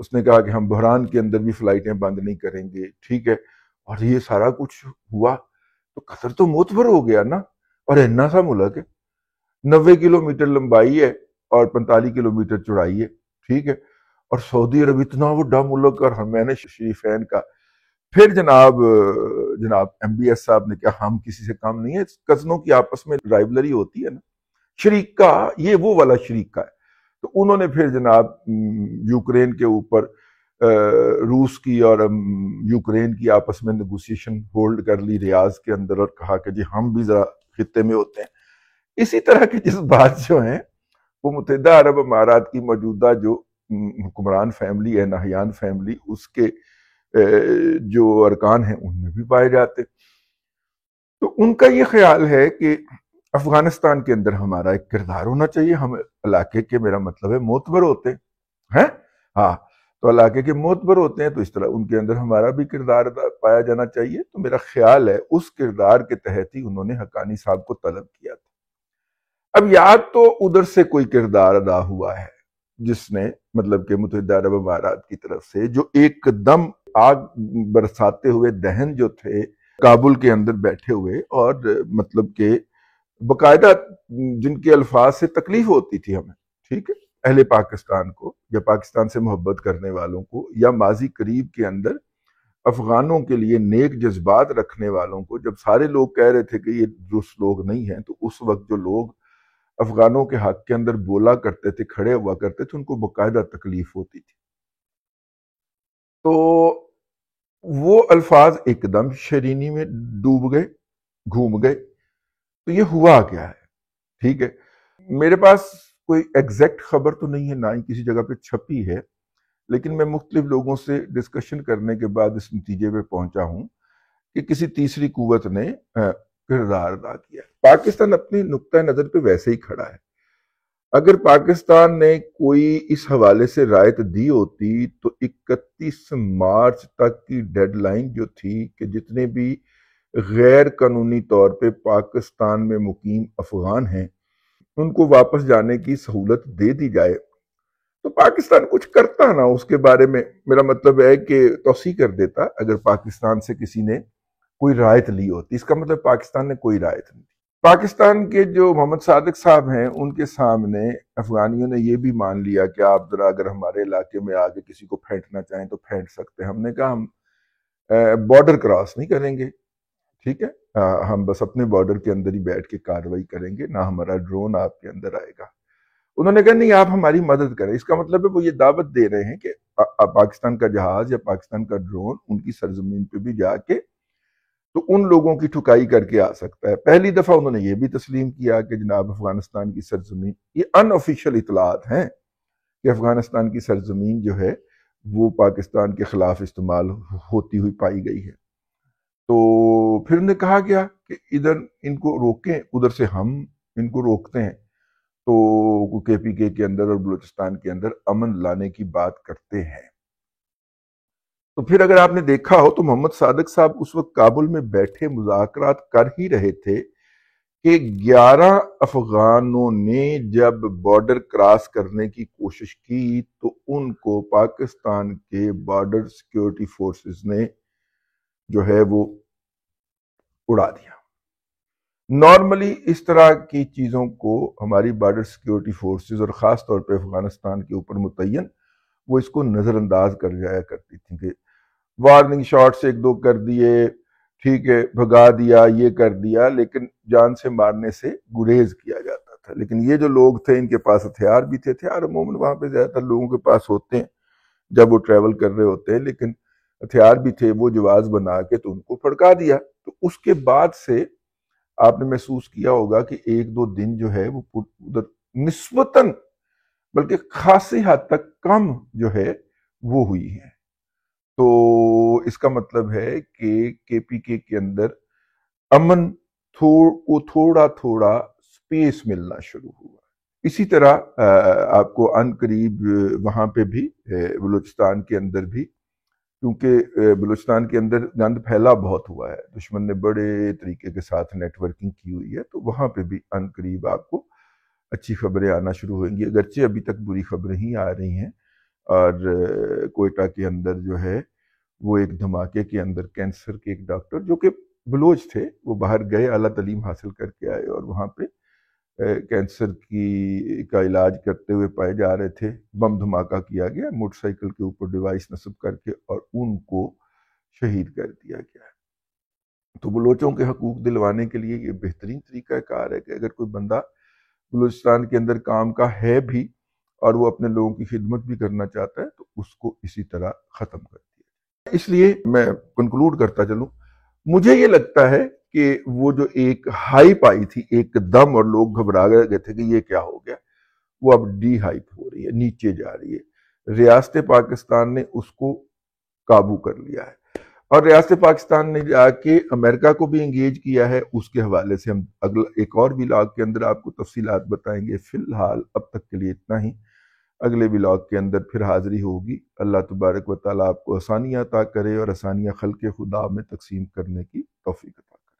اس نے کہا کہ ہم بحران کے اندر بھی فلائٹیں بند نہیں کریں گے، ٹھیک ہے، اور یہ سارا کچھ ہوا تو قطر تو معتبر ہو گیا نا، اور اینا سا ملک ہے، 90 کلومیٹر لمبائی ہے اور 45 کلومیٹر چوڑائی ہے، ٹھیک ہے، اور سعودی عرب اتنا بڑا ملک اور ہمیں شریفین کا. پھر جناب ایم بی ایس صاحب نے کہا ہم کسی سے کم نہیں ہے، کزنوں کی آپس میں رائولری ہوتی ہے نا، شریکہ یہ وہ والا شریکہ ہے. تو انہوں نے پھر جناب یوکرین کے اوپر روس کی اور یوکرین کی آپس میں نیگوسیشن ہولڈ کر لی ریاض کے اندر، اور کہا کہ جی ہم بھی ذرا خطے میں ہوتے ہیں. اسی طرح کے جذبات جو ہیں وہ متحدہ عرب امارات کی موجودہ جو حکمران فیملی ہے، نہیان فیملی، اس کے جو ارکان ہیں ان میں بھی پائے جاتے. تو ان کا یہ خیال ہے کہ افغانستان کے اندر ہمارا ایک کردار ہونا چاہیے، ہم علاقے کے، میرا مطلب ہے معتبر ہوتے ہیں، ہاں تو علاقے کے معتبر ہوتے ہیں، تو اس طرح ان کے اندر ہمارا بھی کردار پایا جانا چاہیے. تو میرا خیال ہے اس کردار کے تحت ہی انہوں نے حقانی صاحب کو طلب کیا تھا. اب یا تو ادھر سے کوئی کردار ادا ہوا ہے جس نے مطلب کہ متحدہ عرب امارات کی طرف سے جو ایک دم آگ برساتے ہوئے دہن جو تھے کابل کے اندر بیٹھے ہوئے، اور مطلب کہ باقاعدہ جن کے الفاظ سے تکلیف ہوتی تھی ہمیں، ٹھیک ہے، اہل پاکستان کو یا پاکستان سے محبت کرنے والوں کو یا ماضی قریب کے اندر افغانوں کے لیے نیک جذبات رکھنے والوں کو، جب سارے لوگ کہہ رہے تھے کہ یہ درست لوگ نہیں ہیں، تو اس وقت جو لوگ افغانوں کے حق کے اندر بولا کرتے تھے، کھڑے ہوا کرتے تھے، ان کو باقاعدہ تکلیف ہوتی تھی. تو وہ الفاظ ایک دم شرینی میں ڈوب گئے، گھوم گئے. تو یہ ہوا کیا ہے، ٹھیک ہے، میرے پاس کوئی ایگزیکٹ خبر تو نہیں ہے، نہ ہی کسی جگہ پہ چھپی ہے، لیکن میں مختلف لوگوں سے ڈسکشن کرنے کے بعد اس نتیجے پہ پہنچا ہوں کہ کسی تیسری قوت نے کردار ادا کیا ہے. پاکستان اپنی نقطہ نظر پہ ویسے ہی کھڑا ہے. اگر پاکستان نے کوئی اس حوالے سے رائٹ دی ہوتی تو 31 مارچ تک کی ڈیڈ لائن جو تھی کہ جتنے بھی غیر قانونی طور پہ پاکستان میں مقیم افغان ہیں ان کو واپس جانے کی سہولت دے دی جائے، تو پاکستان کچھ کرتا نا اس کے بارے میں. میرا مطلب ہے کہ توسیع کر دیتا. اگر پاکستان سے کسی نے کوئی رعایت لی ہوتی، اس کا مطلب پاکستان نے کوئی رعایت نہیں. پاکستان کے جو محمد صادق صاحب ہیں ان کے سامنے افغانیوں نے یہ بھی مان لیا کہ آپ ذرا اگر ہمارے علاقے میں آگے کسی کو پھینٹنا چاہیں تو پھینٹ سکتے ہیں. ہم نے کہا ہم بارڈر کراس نہیں کریں گے، ٹھیک ہے، ہم بس اپنے بارڈر کے اندر ہی بیٹھ کے کارروائی کریں گے، نہ ہمارا ڈرون آپ کے اندر آئے گا. انہوں نے کہا نہیں آپ ہماری مدد کریں. اس کا مطلب ہے وہ یہ دعوت دے رہے ہیں کہ پاکستان کا جہاز یا پاکستان کا ڈرون ان کی سرزمین پہ بھی جا کے تو ان لوگوں کی ٹھکائی کر کے آ سکتا ہے. پہلی دفعہ انہوں نے یہ بھی تسلیم کیا کہ جناب افغانستان کی سرزمین، یہ ان آفیشیل اطلاعات ہیں کہ افغانستان کی سرزمین جو ہے وہ پاکستان کے خلاف استعمال ہوتی ہوئی پائی گئی ہے. تو پھر نے کہا گیا کہ ادھر ان کو روکیں، ادھر سے ہم ان کو روکتے ہیں. تو کے پی کے اندر اور بلوچستان کے اندر امن لانے کی بات کرتے ہیں. تو پھر اگر آپ نے دیکھا ہو تو محمد صادق صاحب اس وقت کابل میں بیٹھے مذاکرات کر ہی رہے تھے کہ 11 افغانوں نے جب بارڈر کراس کرنے کی کوشش کی تو ان کو پاکستان کے بارڈر سیکیورٹی فورسز نے جو ہے وہ اڑا دیا. نارملی اس طرح کی چیزوں کو ہماری بارڈر سیکیورٹی فورسز اور خاص طور پہ افغانستان کے اوپر متعین وہ اس کو نظر انداز کر جایا کرتی تھی کہ وارننگ شاٹس ایک دو کر دیے، ٹھیک ہے، بھگا دیا، یہ کر دیا، لیکن جان سے مارنے سے گریز کیا جاتا تھا. لیکن یہ جو لوگ تھے ان کے پاس ہتھیار بھی تھے. ہتھیار عموماً وہاں پہ زیادہ تر لوگوں کے پاس ہوتے ہیں جب وہ ٹریول کر رہے ہوتے ہیں، لیکن ہتھیار بھی تھے، وہ جواز بنا کے تو ان کو پھڑکا دیا. تو اس کے بعد سے آپ نے محسوس کیا ہوگا کہ ایک دو دن جو ہے وہ ادھر نسبتاً بلکہ خاصی حد تک کم جو ہے وہ ہوئی ہے. تو اس کا مطلب ہے کہ پی کے اندر امن کو تھوڑا تھوڑا سپیس ملنا شروع ہوا. اسی طرح آپ کو ان قریب وہاں پہ بھی بلوچستان کے اندر بھی، کیونکہ بلوچستان کے اندر گند پھیلا بہت ہوا ہے، دشمن نے بڑے طریقے کے ساتھ نیٹ ورکنگ کی ہوئی ہے، تو وہاں پہ بھی ان قریب آپ کو اچھی خبریں آنا شروع ہوئیں گی. اگرچہ ابھی تک بری خبریں ہی آ رہی ہیں، اور کوئٹہ کے اندر جو ہے وہ ایک دھماکے کے اندر کینسر کے ایک ڈاکٹر جو کہ بلوچ تھے، وہ باہر گئے، اعلیٰ تعلیم حاصل کر کے آئے اور وہاں پہ کینسر کا علاج کرتے ہوئے پائے جا رہے تھے، بم دھماکہ کیا گیا، موٹر سائیکل کے اوپر ڈیوائس نصب کر کے اور ان کو شہید کر دیا گیا۔ تو بلوچوں کے حقوق دلوانے کے لیے یہ بہترین طریقہ کار ہے کہ اگر کوئی بندہ بلوچستان کے اندر کام کا ہے بھی اور وہ اپنے لوگوں کی خدمت بھی کرنا چاہتا ہے تو اس کو اسی طرح ختم کر دیا۔ اس لیے میں کنکلوڈ کرتا چلوں، مجھے یہ لگتا ہے کہ وہ جو ایک ہائپ آئی تھی ایک دم اور لوگ گھبرا گئے تھے کہ یہ کیا ہو گیا، وہ اب ڈی ہائپ ہو رہی ہے، نیچے جا رہی ہے۔ ریاست پاکستان نے اس کو قابو کر لیا ہے اور ریاست پاکستان نے جا کے امریکہ کو بھی انگیج کیا ہے۔ اس کے حوالے سے ہم اگلا ایک اور ولاگ کے اندر آپ کو تفصیلات بتائیں گے۔ فی الحال اب تک کے لیے اتنا ہی، اگلے ولاگ کے اندر پھر حاضری ہوگی۔ اللہ تبارک و تعالیٰ آپ کو آسانیاں عطا کرے اور آسانیاں خلق خدا میں تقسیم کرنے کی توفیق عطا کرے۔